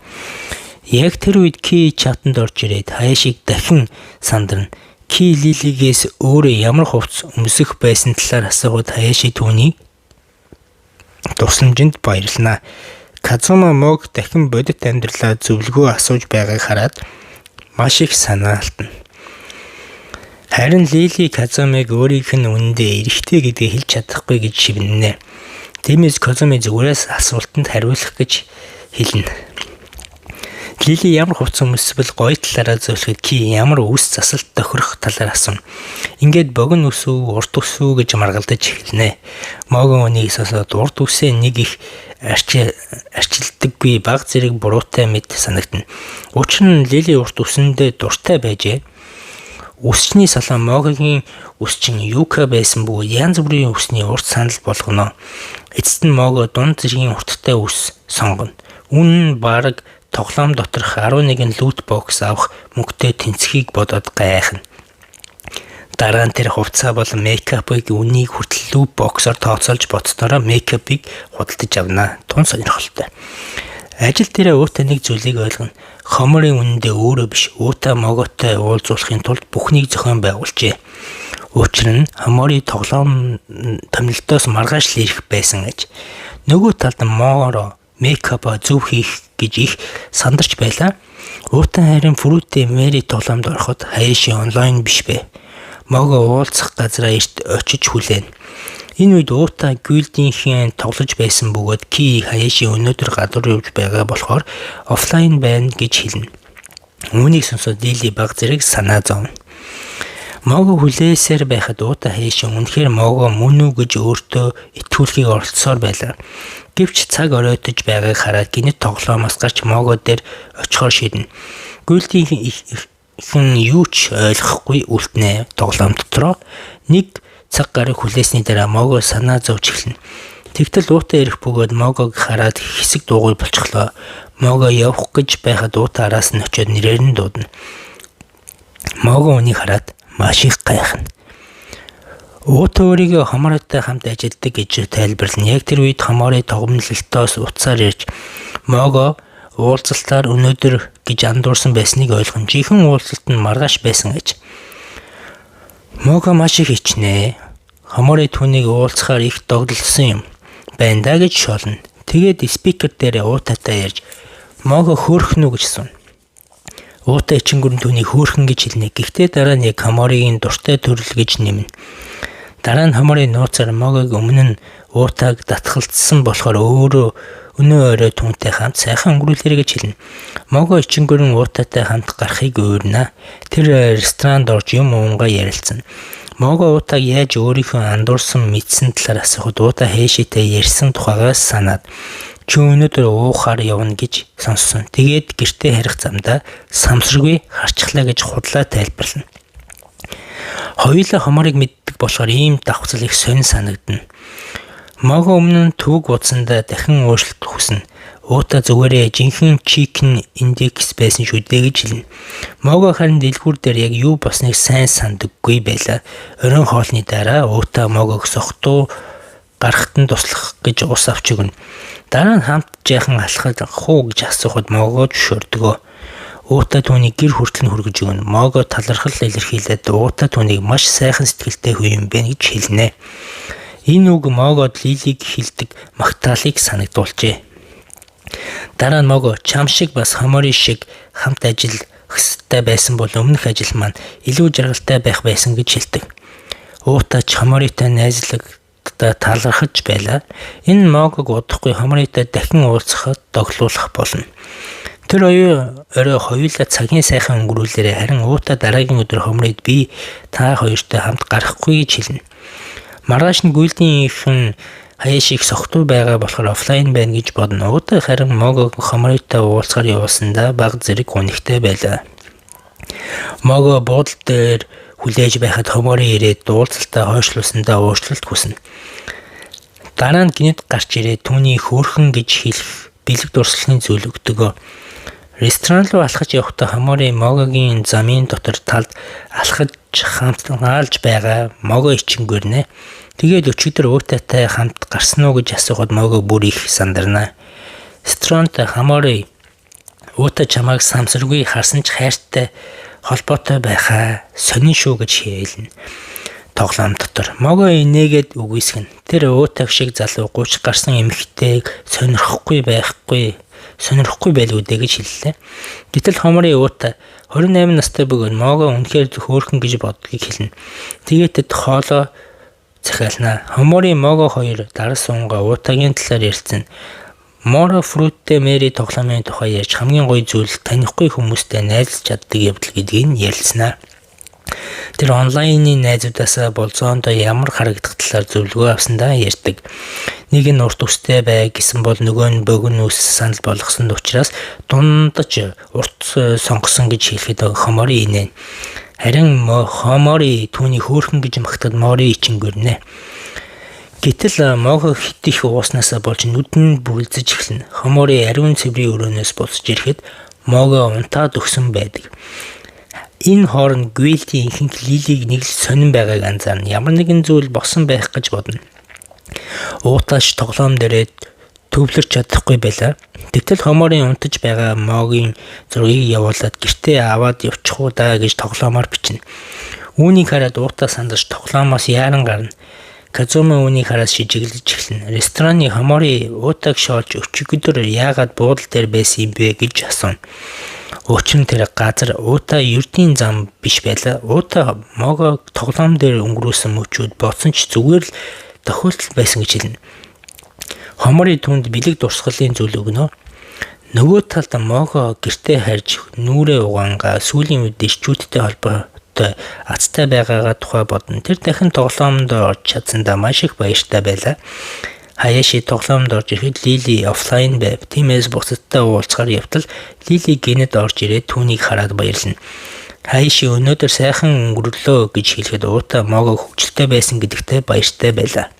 Яг тэр үед Ки чатанд орж ирээд Хайшиг дахин сандарна. Ки Лилигээс өөрөө ямар хувцас өмсөх байсан талаар асууад Хайши түүний тусламжинд баярлана. Казума Мог дахин бодит амьдралаа зөвлөгөө асууж байгааг хараад маш их санаа алдна. Харин Лили Казумыг өөрийнх нь үнэндээ эрэгтэй гэдгийг хэлж чадахгүй гэж шивнэнэ. Тиймээс Казуми зүгээрээс асуултанд хариулах гэж хэлнэ. Лили ямар хувцас өмсвөл гоё талаараа зөвлөхөд Ки ямар үс засалт тохирох талаар асууна. Ингээд богино үс үү, урт үс үү гэж маргалдаж эхэлнэ. Мого үнийг сонсоод урт үсээ нэг их арчилдаггүй баг зэрэг буруутай мэд санагдана. Учир нь Лили урт үсэндээ дуртай байжээ. Үсчний салаа Могогийн үсчин Юка байсан бөгөөд янз бүрийн үсний урт санал болгоно. Эцэст нь Мого дунд зэргийн урттай үс сонгоно. Үүн нь бараг тоглоом доторх 11 лут бокс авах мөнгөтэй тэнцхийг бодоод гайхна. Дараа нь тэр хувцас болон мейкапыг үнийг хүртэл лут боксоор тооцоолж бодсноороо мейкапыг худалдаж авна. Тун сонирхолтой. Ажил дээр Уута нэг зүйлийг ойлгоно. Хоморын үнэндээ өөрөө биш Уута Моготой уулзуулахын тулд бүхнийг зохион байгуулжээ. Учир нь Хомори тоглоом томилтоос маргааш л ирэх байсан аж. Нөгөө талд Моро мейкап зөв хийх гэж их сандарч байлаа. Уута харин Фрүтэ Мэри тоглоомд ороход Хайши онлайн биш бэ. Мого уулзах газараа эрт очиж хүлээн. Энэ үед Уута гүйлдийнхээ тоглож байсан бөгөөд Ки Хайши өнөөдөр гадуур явж байгаа болохоор офлайн байна гэж хэлнэ. Үүнийг сонсоод Лили баг зэрэг санаа зовно. Мого хүлээсээр байхад Уута Хайши үнэхээр Мого мөн үү гэж өөртөө итгүүлэхийг оролцсоор байлаа. Гэвч цаг оройтож байгааг хараад гинэт тоглоомоос гарч Мого дээр очихоор шийднэ. Гүйлдийнхэн юу ч ойлгохгүй үлднэ. Тоглоом дотроо нэг цаг гараг хүлээсний дараа Мого санаа зовж эхэлнэ. Тэгтэл Уута ирэх бөгөөд Могог хараад хэсэг дуугүй болчихлоо. Мого явах гэж байхад Уута араас нь очиод нэрээр нь дуудана. Мого үнийг хараад маш их гайхна. Уута өөрийгөө Хоморотой хамт ажилладаг гэж тайлбарлана. Яг тэр үед Хомори тогломлолтоос уцаар ирж Мого уулзалтаар өнөөдөр гэж андуурсан байсныг ойлгон жинхэнэ уулзалт нь маргааш байсан гэж. Мого маш их ичнэ. Хомори түүнийг уулзахаар их догдолсон юм байна да гэж шолно. Тэгээд спикер дээр Уутатай ярьж Мого хөөрхөн үү гэж асууна. Уута ичингүрэн түүнийг хөөрхөн гэж хэлнэ. Гэхдээ дараа нь яг Хоморигийн дуртай төрөл гэж нэмнэ. Дараа нь Хомори нууцаар Могог өмнө нь Уутаг татгалцсан болохоор өөрөө өнөө орой түүнтэй хамт сайхан өнгөрүүлээрэй гэж хэлнэ. Мого ичингүрэн Уутатай хамт гарахыг уурна. Тэр ресторанд орж юм уунгаа ярилцсан. Мого Уутаг яаж өөрийнхөө андуурсан мэдсэн талаар асуухад Уута Хайшитэй ярьсан тухайгаас санаад чи өнөөдөр уухаар явна гэж сонссон. Тэгээд гэртээ харих замдаа самсргүй харчихлаа гэж худлаа тайлбарлана. Хоёулаа Хоморыг мэддэг болохоор ийм давхцал их сонь санагдана. Мого өмнө нь төвөг удсандаа дахин өөрчлөлт хүснэ. Уута зүгээрээ жинхэнэ чикен индекс байсан шүү дээ гэж хэлнэ. Мого харин дэлгүүр дээр яг юу босныг сайн сандаггүй байлаа. Оройн хоолны дараа Уута Могог сохтуу гарахт нь туслах гэж ус авч өгнө. Дараа нь хамт жаахан алхахад хуу гэж асуухад Мого зөвшөөрдгөө. Уута түүнийг гэр хүртэл нь хүргэж өгнө. Мого талархал илэрхийлээд Уута түүнийг маш сайхан сэтгэлтэй хүн юм байна гэж хэлнэ. Энэ үг Могод Лилиг хилдэг магтаалыг санагдуулжээ. Дараа нь Мого чам шиг бас Хомори шиг хамт ажиллах ёстой байсан бол өмнөх ажил маань илүү жаргалтай байх байсан гэж хэлдэг. Уута ч Хоморитой найзлаг талархаж байлаа. Энэ Могог удахгүй Хоморитой дахин уулзахад доглуулах болно. Тэр орой хоёулаа цагийн сайхан өнгөрүүлээрэ харин уута дараагийн өдөр Хоморид би та хоёртой хамт гарахгүй гэж хэлнэ. Маргааш нь гүйлтийнхэн Хаяшиг согтуу байгаа болохоор офлайн байна гэж бодно. Уута харин Могог Хоморитой уулзахаар явсандаа баг зэрэг гонхтой байлаа. Мого буудлын дээр хүлээж байхад Хомори ирээд уулзалтаа хойшлуулсандаа уучлалт хүснэ. Дараа нь гинэд гарч ирээд түүний хөөрхөн гэж хэлэх бэлэг дурсгалын зүйл өгдөг. Ресторан руу алхаж явахдаа Хомори Могогийн замын дотор талд алхаж хамтаалж байгаа Мого ичингүүрнэ. Тэгээд өчигдөр уутаатай хамт гарсан уу гэж асуухад Мого бүр их сандарна. Ресторанд Хомори уута чамайг самсаргүй харсан ч хайртай холбоотой байхаа сонин шүү гэж хэлнэ. Тоглоом дотор Мого инээгээд үгүйсгэн. Тэр уутаг шиг залуу 30 гарсан эмэгтэйг сонирхгүй байлгүй дээ гэж хэллээ. Гэтэл Хомори уута 28 настай бөгөөд Мого үнэхээр хөөрхөн гэж боддгийг хэлнэ. Тэгээд тэд хоолоо захиална. Хомори Мого хоёр дараа сунгаа уутагийн талаар ярьсан. Моро Фрутте Мэри тоглоомын тухай ярьж хамгийн гоё зүйл танихгүй хүмүүстэй найзлж чаддаг явдал гэдгийг ярилцсанаа. Тэр онлайны найзуудаасаа болзоондоо ямар харагдах талаар зөвлөгөө авсандаа ярьдаг. Нэг нь урт үстэй бай гэсэн бол нөгөө нь богино үс санал болгосон учраас дундаж урт сонгосон гэж хэлэхэд Хомори инээ. Харин Хомори түүний хөөрхөн гэж магтаад Мори ичингүүрнэ. Гэтэл Мого хит их ууснасаа болж нүдэн бүлзэж эхэлнэ. Хомори ариун цэврийн өрөөнөөс босч ирэхэд Мого унтаад өгсөн байдаг. Энэ хооронд Гүйлтийн ихэнх Лилиг нэг л сонирн байгааг анзаарна. Ямар нэгэн зүйл босон байх гэж бодно. Уутааш тоглоом дээрээ төвлөрч чадахгүй байлаа. Тэгтэл Хоморын унтаж байгаа Могийн зургийг явуулаад гэртээ аваад явчих уу даа гэж тоглоомоор бичнэ. Үүнийг хараад уута сандарч тоглоомоос яаран гарна. Казума үүнийг хараад шижиглэж эхэлнэ. Рестораны Хомори уутаг шоолж өчигдөр яагаад буудлын дээр байсан юм бэ гэж асууна. Учир нь тэр газар уута ердийн зам биш байлаа. Уута Мого тоглоом дээр өнгөрөөсөн мөчүүд бодсон ч зүгээр л тохиолдол байсан гэж хэлнэ. Хомори түнд бэлэг дурсгалын зүйл өгнө. Нөгөө талд Мого гэртээ харж нүрээ угаангаа сүүлийн үед ирчүүдтэй холбоотой азтай байгаагаа тухай бодно. Тэр дахин тоглоомд орж чадсандаа маш их баяртай байлаа. Хаяши тоглоомд орж ирэхэд Лили офлайн байв. Тиймээс бусадтай уулзахаар явтал Лили гинэд орж ирээд түүнийг хараад баярлана. Хаяши өнөөдөр сайхан өнгөрлөө гэж хэлэхэд уута Мого хөвгөлтэй байсан гэдэгтээ баяртай байлаа.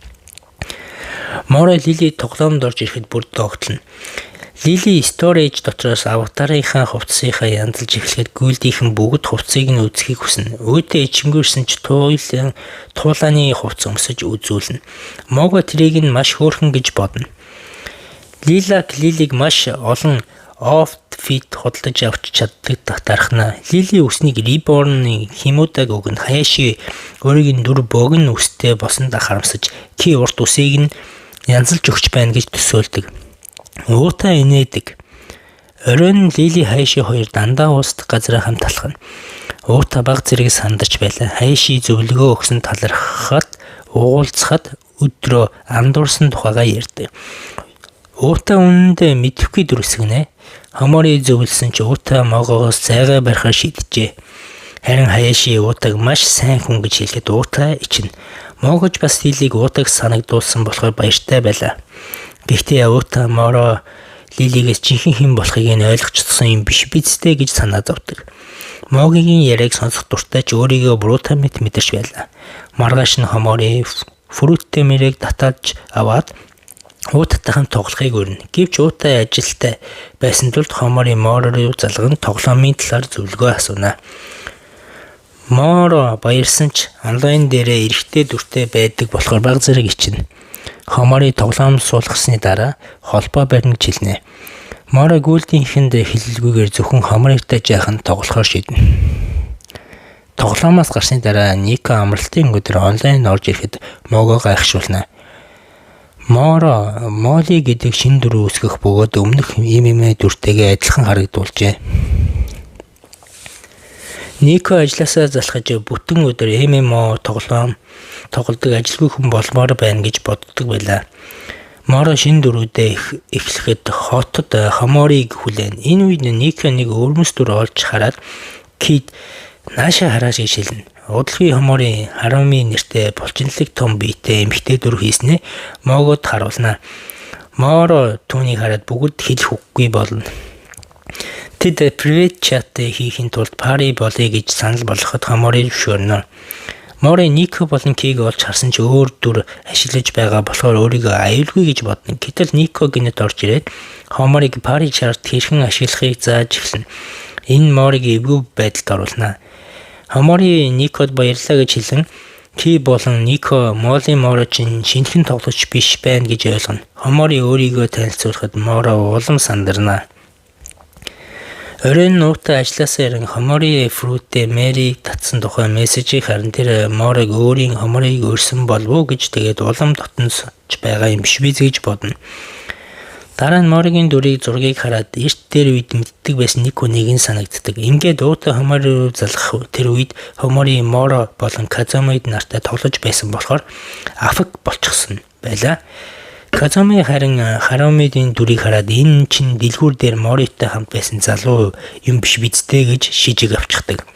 Моро Лили тоглоомд орж ирэхэд бүр догтлно. Лили storage дотроос аватарынхаа хувцсынхаа янзалж эхлэхэд гүйлдийнхэн бүгд хувцсыг нь үзхийг хүснэ. Өөдөө ичимгэрсэн ч туулааны хувцс өмсөж үзүүлнэ. Мого трийг нь маш хөөрхөн гэж бодно. Лилиг маш олон off-fit худалдаж авч чаддаг татархна. Лили үснийг reborn-ы химуудаг өгнө. Хаяши өөрийг нь дүр богино үстэй босонд харамсаж ки урт үсийг нь янзалж өгч байна гэж төсөөлдөг. Уута инээдэг. Оройн Лили Хаяши хоёр дандаа уулздаг газраа хамт алхана. Уута баг зэрэг сандарч байлаа. Хаяши зөвлөгөө өгсөн талархахад уулзахад өдрөө андуурсан тухайгаа ярьдаг. Уута үнэндээ мэдэхгүй дүрсгэнэ. Хомори зөвлөсөн ч Уута Могоогоос зайгаа барихаар шийджээ. Харин Хаяши Уутаг маш сайн хүн гэж хэлэхэд Уута ичнэ. Могож бас Лилиг Уутаг санагдуулсан болохоор баяртай байлаа. Гэхдээ Уута Моро Лилигээс жинхэнэ хэн болохыг нь ойлгочихсон юм биш бидтэй гэж санаа зовдөг. Могигийн яриаг сонсох дуртай ч өөрийгөө буруутай мэдэрч байлаа. Маргааш нь Хомори Фрутте Мэрийг татаж аваад Уутатай хамт тоглохыг өрнө. Гэвч Уута ажилтай байсан тул Хомори Моро руу залган тоглоомын талаар зөвлөгөө асууна. Моро баярсан ч онлайн дээрээ эрэхтэй дүртэй байдаг болохоор баг зэрэг ичнэ. Хомори тоглоом суулгасны дараа холбоо барина гэж хэлнэ. Моро гүйлтийнхэнд хэлэлгүйгээр зөвхөн Хоморигтай жаахан тоглохоор шийднэ. Тоглоомоос гарсны дараа Ника амралтын өдөр онлайн орж ирэхэд Могоо гайхшуулна. Моро Моли гэдэг шин дүр үүсгэх бөгөөд өмнөх ММА дүртэйгээ адилхан харагдуулжээ. Ника ажилласаа залхаж бүтэн өдөр ММА тоглоом тоглодог ажилгүй хүн болмоор байна гэж боддог байлаа. Моро шин дөрүүдээ эхлэхэд хотод Хоморыг хүлээн. Энэ үед Нико нэг өвөрмөс дүр олж хараад Кид нааша хараач гэж хэлнэ. Удалгүй Хоморын Харуми нэртэй булчинлэг том биетэй эмэгтэй дүр хийснээ Могод харуулна. Моро түүнийг хараад бүгд хэлэх үгүй болно. Тэд private chat хийхин тулд пари болъё гэж санал болгоход Хоморыг зөвшөөрнө. Моро Нико болон Киг олж харсан ч өөр дүр ашиглаж байгаа болохоор өөрийгөө аюулгүй гэж бодно. Гэтэл Нико гинэд орж ирээд Хоморыг пари чарт хэрхэн ашиглахыг зааж эхэлнэ. Энэ Морыг эвгүй байдалд оруулна. Хомори Никод баярлалаа гэж хэлэн Ки болон Нико Молли Моро чинь шинэхэн тоглогч биш байна гэж ойлгоно. Хомори өөрийгөө танилцуулахад Моро улам сандарна. Оройн нуутай ажилласаа ирэн Хомори Фрутэ Мэри татсан тухай мессежийг харан тэр Морог өөрийн Хоморыг өрсөн болов уу гэж тэгээд улам дотносч байгаа юм биш биз гэж бодно. Дараа нь Моригийн дүрийг зургийг хараад эрт дээр үед мэддэг байсан нэг хүнийг санагддаг. Ингээд уутай Хомори залгах тэр үед Хомори Моро болон Казамид нартай тоглож байсан болохоор афг болчихсон байлаа. Казами харин Харамидын дүрийг хараад энэ чинь дэлгүүр дээр Моритой хамт байсан залуу юм биш бидтэй гэж шижиг авчихдаг.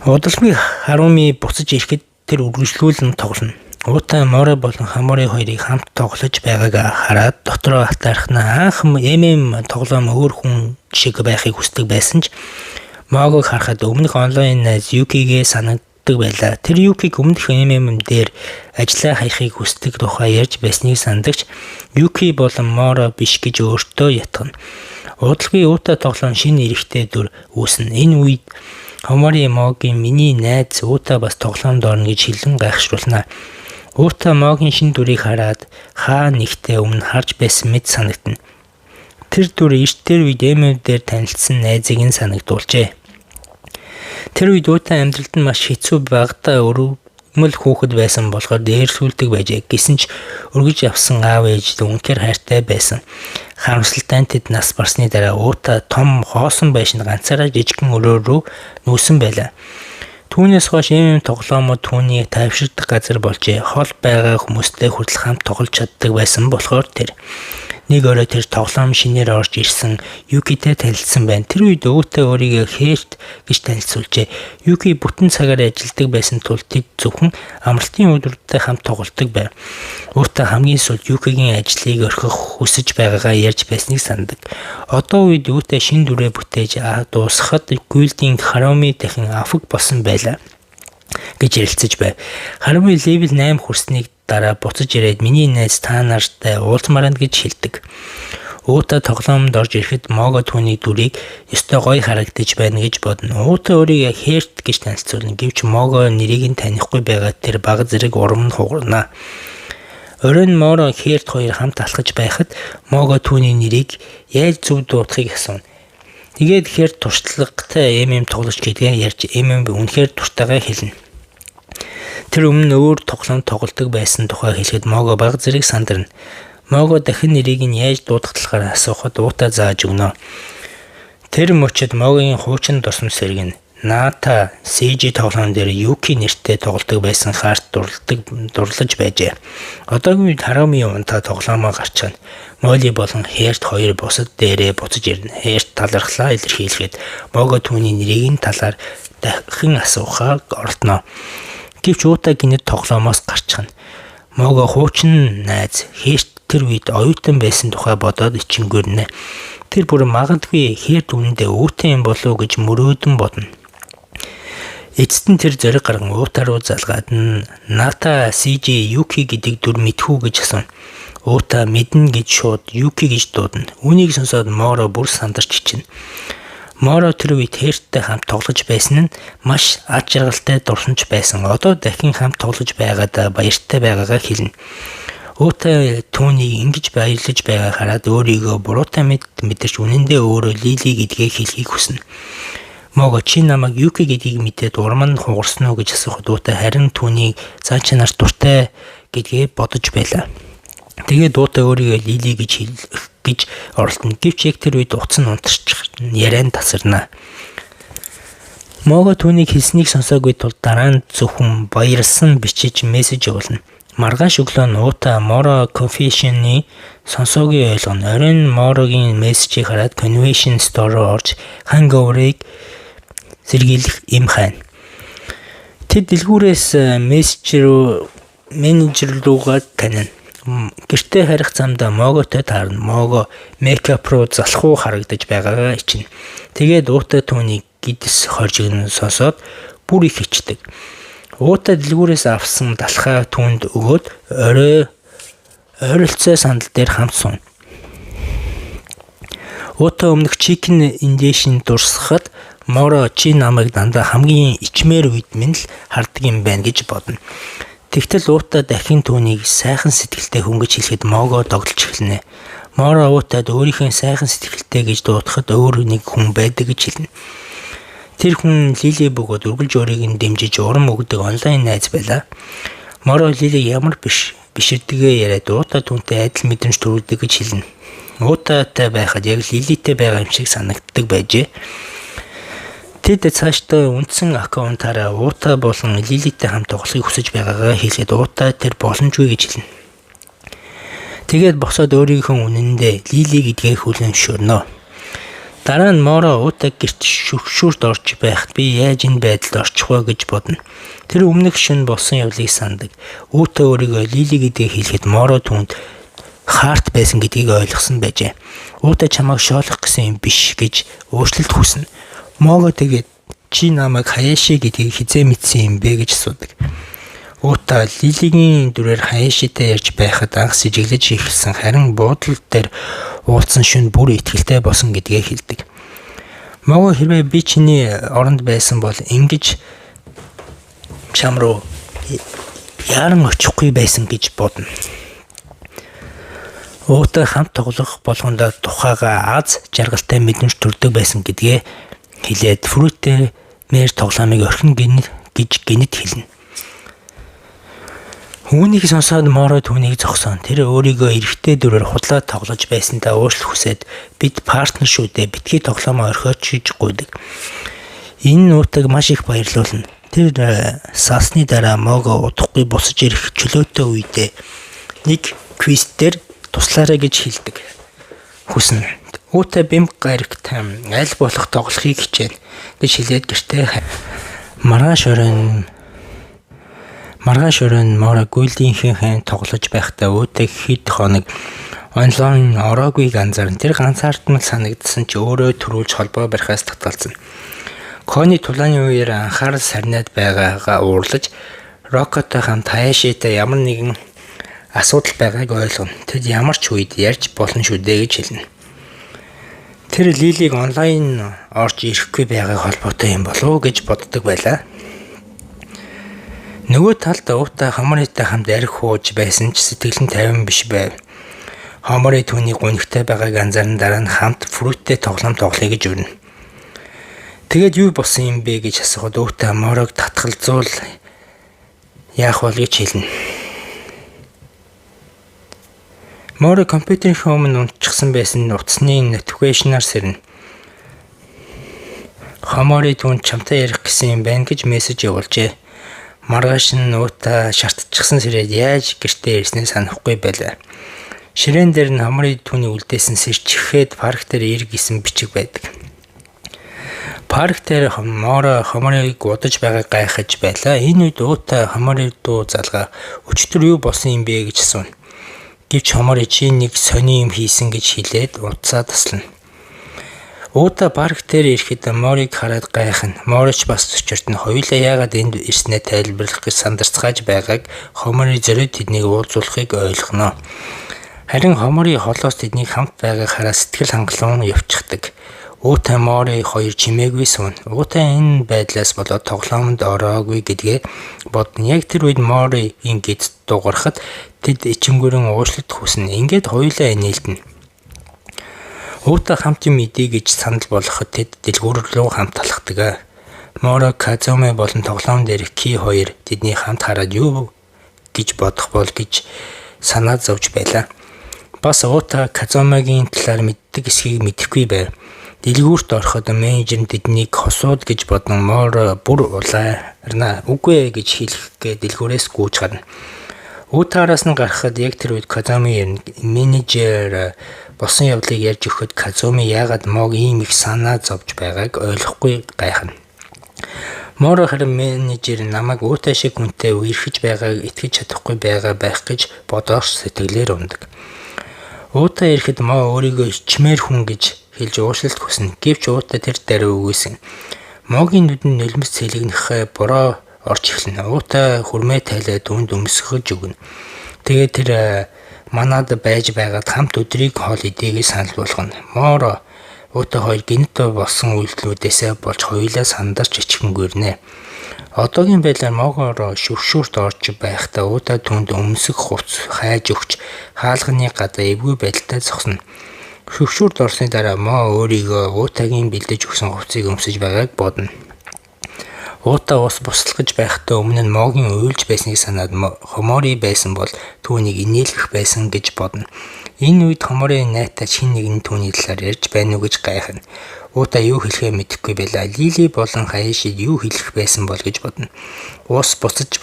Удалгүй Харуми буцаж ирэхэд тэр үргэлжлүүлэн тоглоно. Уутай Моро болон Хомори хоёрыг хамт тоглож байгааг хараад дотроо хатаархна анх тоглоом өөр хүн шиг байхыг хүсдэг байсан ч Могог харахад өмнөх онлайн найз Юкигээ санагддаг байлаа. Тэр Юкиг өмнөх дээр ажиллаа хайхыг хүсдэг тухай ярьж байсныг сандагч Юки болон Моро биш гэж өөртөө ятгана. Удалгүй уутай тоглоом шинэ эрэхтэй дүр үүснэ. Энэ үед Хомори Могийн миний найз уутай бас тоглоомд орно гэж хэлэн гайхшруулна. Уутай Могийн шинэ дүрийг хараад хаа нэгтээ өмнө харж байсан мэт санагдана. Тэр дүр эртээр үед дээр танилцсан найзыг нь санагдуулжээ. Тэр үед уутай амьдралд нь маш хэцүү багтаа өргөмөл хүүхэд байсан болохоор дээрлүүлдэг байжээ. Гэсэн ч өргөж авсан аав ээж үнэхээр хайртай байсан. Харамсалтай нь тэд нас барсны дараа уутай том хоосон байшин ганцаараа жижигхэн өрөө рүү нүүсэн байлаа. Түүнээс хойш тоглоомод түүний тайвширдах газар болжээ. Хол байгаа хүмүүстэй хүртэл хамт тоглож чаддаг байсан болохоор тэр нэг өрөө тэр тоглоом шинээр орж ирсэн Юкитэй танилцсан байна. Тэр үед өвөтэй өөрийгөө Херт гэж танилцуулжээ. Юки бүтэн цагаар ажилладаг байсан тул тэд зөвхөн амралтын өдрүүдэд хамт тоглодог байв. Өвөтэй хамгийн сүүлд Юкигийн ажлыг орхих хүсэж байгаагаа ярьж байсныг сандаг. Одоо үед өвөтэй шин дүрээ бүтээж дуусгахад Гүйлдийн Харуми дахин афг болсон байлаа гэж ярилцаж байв. Харуми левел 8 хүрснийг дараа буцаж ирээд миний найз та нартай уулзмаар гэж хэлдэг. Уутай тоглоомд орж ирэхэд Мого түүний дүрийг ёстой гоё харагдаж байна гэж бодно. Уутай өөрийгөө Херт гэж танилцуулна. Гэвч Мого нэрийг нь танихгүй байгаад тэр баг зэрэг урам нь хугарна. Оройн Моро Херт хоёр хамт алхаж байхад Мого түүний нэрийг яаж зөв дуудахыг асууна. Тэгээд Херт туршлагатай тоглож гэдгээ ярьж үнэхээр дуртайгаа хэлнэ. Тэр өмнө өөр тоглоом тоглодог байсан тухай хэлэхэд Мого баг зэрэг сандарна. Мого дахин нэрийг нь яаж дуудах талаар асуухад уутай зааж өгнө. Тэр мөчөд Могогийн хуучин дурсамж сэргэн Ната CG тоглоом дээр Юки нэртэй тоглодог байсан харт дурлаж байжээ. Одоогийн үед Харуми унтаа тоглоомоо гарчаана. Молли болон Херт хоёр бусад дээрээ буцаж ирнэ. Херт талархлаа илэрхийлэхэд Мого түүний нэрийн талаар дахин асуухаар оролдоно. Гэвч уутай гинэд тоглоомоос гарчихна. Мого хуучин найз Херт тэр үед оюутан байсан тухай бодоод ичингүрнэ. Тэр бүр магадгүй Херт үнэндээ уутай юм болов уу гэж мөрөөдөн бодно. Эцэст нь тэр зориг гарган уутай руу залгаад Ната CG Юки гэдэг дүр мэдхүү гэж асууна. Уутай мэднэ гэж шууд Юки гэж дуудана. Үүнийг сонсоод Моро бүр сандарч ичнэ. Моро тэр үед Херттэй хамт тоглож байсан нь маш ад жаргалтай дурсамж байсан. Одоо дахин хамт тоглож байгаад баяртай байгаагаа хэлнэ. Уутай түүнийг ингэж баярлаж байгаа хараад өөрийгөө буруутай мэдэрч үнэндээ өөрөө Лили гэдгээ хэлхийг хүснэ. Мого чи намайг Юки гэдгийг мэдээд урам нь хугарсан уу гэж асуухад уутай харин түүнийг цаа чи нарт дуртай гэдгээ бодож байлаа. Тэгээд уутай өөрийгөө Лили гэж хэлэх гэж оролдоно. Гэвч яг тэр үед утас нь унтарч ярианд тасарна. Мого түүнийг хэлснийг сонсоогүй тул дараа нь зөвхөн баярлсан бичиж мессеж явуулна. Маргааш өглөө нь Уута Моро Confession-ы сонсоогүй ойлгоно. Оройн Морогийн мессежийг хараад Convention Store руу орж Hangover-ыг сэргийлэх юм хайна. Тэд дэлгүүрээс менежер руугаа таниана. Гэртээ харих замдаа Моготой таарна. Мого мейкап руу залхуу харагдаж байгаагаа ичнэ. Тэгээд Уута түүнийг гидс хоржигн сонсоод бүр их ичдэг. Уута дэлгүүрээс авсан далхаа түүнд өгөөд ойролцоо сандал дээр хамт сууна. Уута өмнөх Chicken Invasion дурсахад Моро чи намайг дандаа хамгийн ичмээр үед минь л хардаг юм байна гэж бодно. Тэгтэл Уута дахин түүнийг сайхан сэтгэлтэй хөнгөж хэлэхэд Мого догдолж эхэлнэ. Моро Уутад өөрийнхөө сайхан сэтгэлтэй гэж дуудахад өөр нэг хүн байдаг гэж хэлнэ. Тэр хүн Лили бөгөөд үргэлж өөрийг нь дэмжиж урам өгдөг онлайн найз байлаа. Моро Лили ямар биширдэгэ яриад Уута түүнтэй адил мэдрэмж төрүүлдэг гэж хэлнэ. Уутатай байхад яг Лилитэй байгаа юм шиг санагддаг байжээ. Тэд цаашдаа үндсэн аккаунтаараа Уута болон Лилитэй хамт тоглохыг хүсэж байгаагаа хэлээд Уута тэр боломжгүй гэж хэлнэ. Тэгээд босоод өөрийнхөө үнэндээ Лили гэдгээ хүлээмжшүүлнэ. Дараа нь Моро Уутаг гэрт шүршүрт орж байхад би яаж энэ байдалд орчих вэ гэж бодно. Тэр өмнөх шөнө болсон явдлыг сандаг. Уута өөрийгөө Лили гэдгийг хэлэхэд Моро түүнд харт байсан гэдгийг ойлгосон байжээ. Уута чамайг шоолох гэсэн юм биш гэж өөрчлөлт хүснэ. Мого тэгээд чи намайг Хаяши гэдгийг хизээ мэдсэн юм бэ гэж асуудаг. Уута Лилигийн дүрээр Хаяшитай ярьж байхад анх сэжиглэж ихсэн харин буудлын дээр уулзсан шөнө бүр ихтгэлтэй болсон гэдгээ хэлдэг. Мого хэрвээ би чиний оронд байсан бол ингэж чам руу яран очихгүй байсан гэж бодно. Уута хамт тоглох болгонд тухайга аз жаргалтай мэдрэмж төрдөг байсан гэдгээ хэлээд Fruit мэр тоглоомыг орхин гэж гинэт хэлнэ. Үүнийг сонсоод Моро түүнийг зогсооно. Тэр өөрийгөө эрэгтэй дүрээр худлаа тоглож байсандаа уушлах хүсээд бид партнер шүү дээ. Битгий тоглоомоо орхиоч гэж гуйдаг. Энэ Уутаг маш их баярлуулна. Тэр сасны дараа Мого удахгүй босож ирэх чөлөөтэй үедээ нэг квиз дээр туслаарай гэж хэлдэг. Хүснэ. Уута бэмг гарагт аль болох тоглохыг хичээнэ гэж хэлээд гэртээ Маргааш өрөөнд Моро гүйлийнхээ тоглож байхдаа Уутаг хэд хоног онлайн ороогүй ганцаарн тэр ганцаардмал санагдсан ч өөрөө төрүүлж холбоо барихаас татгалзсан. Кони тулааны үеэр анхаарал сарниад байгаагаа уурлаж Рокотой хамт Хаяшитай ямар нэгэн асуудал байгааг ойлгоно. Тэд ямар ч үед ярьж болно шүү дээ гэж хэлнэ. Тэр Лилиг онлайн орж ирэхгүй байгааг холбоотой юм болов уу гэж боддог байлаа. Нөгөө талд Уута Хоморитой хамт арх хууж байсан ч сэтгэл нь тайван биш байв. Хомори түүний гонхтой байгааг анзаарн дараа нь хамт Fruit-тэй тоглоом тоглоё гэж өрнө. Тэгээд юу болсон юм бэ гэж асуухад Уута Морог татгалзуул яах вэ гэж хэлнэ. Моро компьютерийн өмнө унтчихсан байсан утасны notification-аар сэрнэ. Хомори түүнд чамтай ярих гэсэн юм байна гэж мессеж явуулжээ. Маргааш нь Уута шартчихсан сэрээд яаж гэртээ ирснээ санахгүй байлаа. Ширээн дээр нь Хомори түүний үлдээсэн сэрчихэд парк дээр ир гисэн бичиг байдаг. Парк дээр Моро Хоморыг удаж байгааг гайхаж байлаа. Энэ үед Уута Хомори дуу залгаа өчтөр юу болсон юм бэ гэж асууна. Гэвч Хомори чи нэг сони юм хийсэн гэж хэлээд утсаа таслана. Уута парк дээр ирэхэд Морыг хараад гайхна. Мороч бас өчөрт нь хоёулаа яагаад энд ирснээ тайлбарлах гэж сандарцгааж байгааг Хомори зөрөөд тэднийг уулзуулахыг ойлгоно. Харин Хомори холоос тэднийг хамт байгааг хараа сэтгэл хангалуун явчихдаг. Уута Мори хоёр чимээгүй сууна. Уута энэ байдлаас болоод тоглоомд ороогүй гэдгээ бодно. Яг тэр үед Мори ингэж дуурахад тэд ичингүрэн уушлалт хүснэ. Ингээд хоёулаа нээлтнэ. Уута хамт юм идэ гэж санал болгоход тэд дэлгүүр рүү хамт талхдаг. Моро Казуме болон тоглоом дээр Ки хоёр тэдний хамт хараад юу гэж бодох бол гэж санаа зовж байлаа. Бас Уута Казумегийн талаар мэддэг эсхийг мэдэхгүй байв. Дэлгүүрт ороход менежер нь тэднийг хосууд гэж бодон моор бүр улаарна үгүй гэж хэлэхгээ дэлгүүрээс гүйж гарна. Утаараас нь гарахад яг тэр үед Казуми менежер босон явдлыг ярьж өгөхөд Казуми яагаад Мог ийм их санаа зовж байгааг ойлгохгүй гайхна. Моро харин менежер намайг уутай шиг хүнтэй үерхэж байгааг итгэж чадахгүй байгаа байх гэж бодоож сэтгэлээр ундаг. Уутай ирэхэд Мо өөрийгөө ичмээр хүн гэж хэлж уушлалт хүснэ. Гэвч уутай тэр даруй үгүйсэн. Могийн нүдэнд нулимс цэлэгнэх бороо орж эхэлнэ. Уутай хүрмээ тайлаад түнд өмсгөж өгнө. Тэгээд тэр манад байж байгаад хамт өдрийг хоол идэгээ санал болгоно. Моро уутай хоёр гинт болсон үйлдэлүүдээсээ болж хоёулаа сандарч ичхэнгүүрнэ. Одоогийн байдлаар Могоро шүршүүрт орж байхдаа уутай түнд өмсөх хувцс хайж өгч хаалганы гадаа эвгүй байдалтай зогсно. Шүршүүрт орсны дараа Мо өөрийгөө уутайгийн бэлдэж өгсөн хувцсыг өмсөж байгааг бодно. Уутай ус буслахж байхдаа өмнө нь Могийн уйлж байсныг санаад Хомори байсан бол түүнийг инээлгэх байсан гэж бодно. Энэ үед Хомори найтай хэн нэгэн түүний талаар ярьж байна уу гэж гайхна. Уутай юу хэлэхээ мэдэхгүй байлаа. Лили болон Хаяшид юу хэлэх байсан бол гэж бодно. Ус буцаж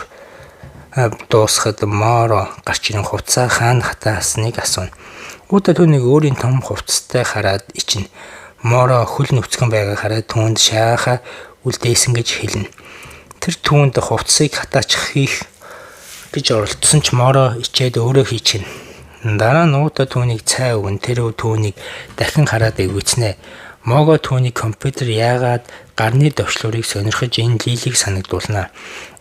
дуусахад Моро гарч ирэн хувцаа хаана хатаасныг асууна. Уутай түүнийг өөрийн том хувцастай хараад ичнэ. Моро хөл нүцгэн байгааг хараад түүнд шааха үлдээсэн гэж хэлнэ. Тэр түүнд хувцсыг хатаачих хийх гэж оролдсон ч Моро ичээд өөрөө хийчихнэ. Дараа нь уутай түүнийг цай өгөн тэр түүнийг дахин хараад эвгүйцнэ. Мого түүний компьютер яагаад гарны довшлуурыг сонирхож энэ лилийг санагдуулна.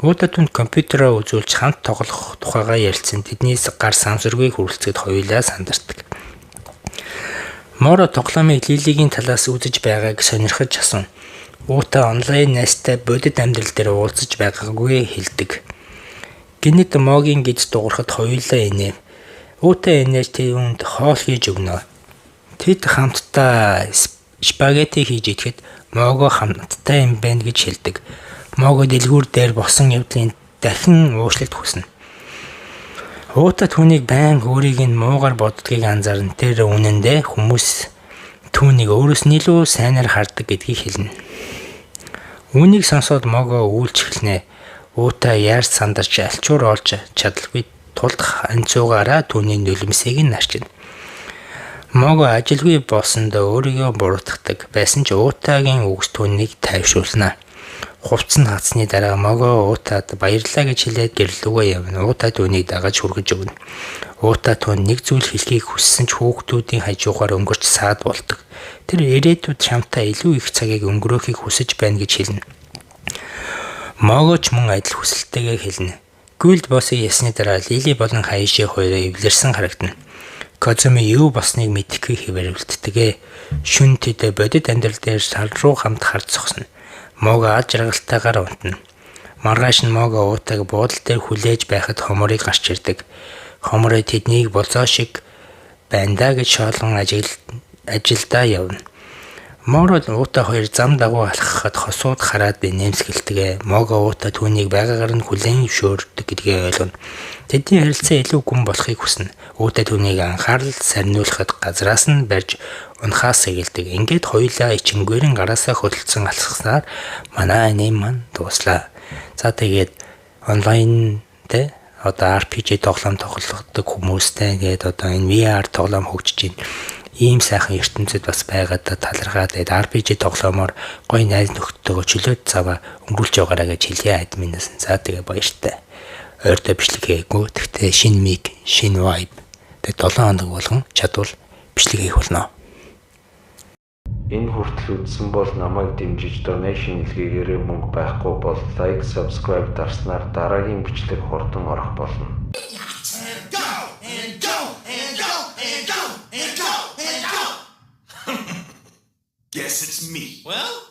Уутай түнд компьютероо үзүүлж хамт тоглох тухайгаа ярилцсан. Тэднээс гар самсргүй хүрэлцэхэд хоёулаа сандардаг. Моро тоглоомыг лилигийн талаас үзэж байгааг сонирхож асууна. Уутай онлайн найзтай бодит амьдрал дээр уулзаж байгаагүй хэлдэг. Гинэт Могийн гэж дуурахад хоёулаа инээ. Уутай инээж түүнд хоол хийж өгнө. Тэд хамтдаа спагетти хийж идэхэд Мого хамтдаа юм байна гэж хэлдэг. Мого дэлгүүр дээр босон явдлын дахин уушлалт хүснэ. Уутай түүнийг байн өөрийг нь муугар боддгийг анзаарна. Тэр үнэндээ хүмүүс түүнийг өөрөөс нь илүү сайнаар хардаг гэдгийг хэлнэ. Үүнийг сонсоод Мого үйлч эхэлнэ. Уутай яарч сандарч алчуур олж чадалгүй тулдах анцуугаараа түүний нулимсыг нь нарчна. Мого ажилгүй болсондоо өөрийгөө буруутгадаг байсан ч уутайгийн үгс түүнийг тайвшруулна. Хувцс нь хатсны дараа Мого уутаад баярлалаа гэж хэлээд гэрлүүгээ явна. Уутай түүнийг дагаж хүргэж өгнө. Уутай түүнд нэг зүйл хэлхийг хүссэн ч хүүхдүүдийн хажуугаар өнгөрч саад болдог. Тэр ирээдүйд чамтай илүү их цагийг өнгөрөөхийг хүсэж байна гэж хэлнэ. Мого ч мөн адил хүсэлтэйгээ хэлнэ. Гүйлд боссыг ясны дараа Лили болон Хаяши хоёроо эвлэрсэн харагдана. Казуми юу болсныг мэдэхгүй хэвээрүүлддэг. Шүн тэд бодит амьдрал дээр сар руу хамт харж зогсно. Мого аж жаргалтайгаар унтна. Маргааш нь Мого уутайг буудал дээр хүлээж байхад Хоморыг гарч ирдэг. Хомороо тэднийг болзоо шиг байна даа гэж шоолгон ажилдаа явна. Моро уутай хоёр зам дагуу алхахад хосууд хараад нэмсгэлдэг. Мого уутай түүнийг байгаагаар нь хүлээн зөвшөөрдөг гэдгийг ойлгоно. Тэдний харилцаа илүү гүн болохыг хүснэ. Уутай түүнийг анхаарал сарниулахад газраас нь барьж унахаас сэгэлдэг. Ингээд хоёулаа ичингүүрийн гараасаа хөдөлсөн алхаснаар манай аним маань дууслаа. За тэгээд онлайн тэ одоо RPG тоглоом тоглодог хүмүүстэй тэгээд одоо энэ VR тоглоом хөгжиж байна. Ийм сайхан ертөнцид бас байгаад талархаад RPG тоглоомоор гоё найз нөхдөдөө чөлөөт цаваа өнгөрүүлж яваараа гэж хэлье админаас. За тэгээ баяртай. Ойртой бичлэг хийгүү. Тэгтээ шинэ миг, шинэ vibe. Тэгээ 7 хоног болгон чадвал бичлэг хийх болно. Энэ хүртэл үзсэн бол намайг дэмжиж donation илгээгээрэй. Мөнгө байхгүй бол like, subscribe дарснаар дараагийн бичлэг хурдан орох болно. Guess it's me. Well,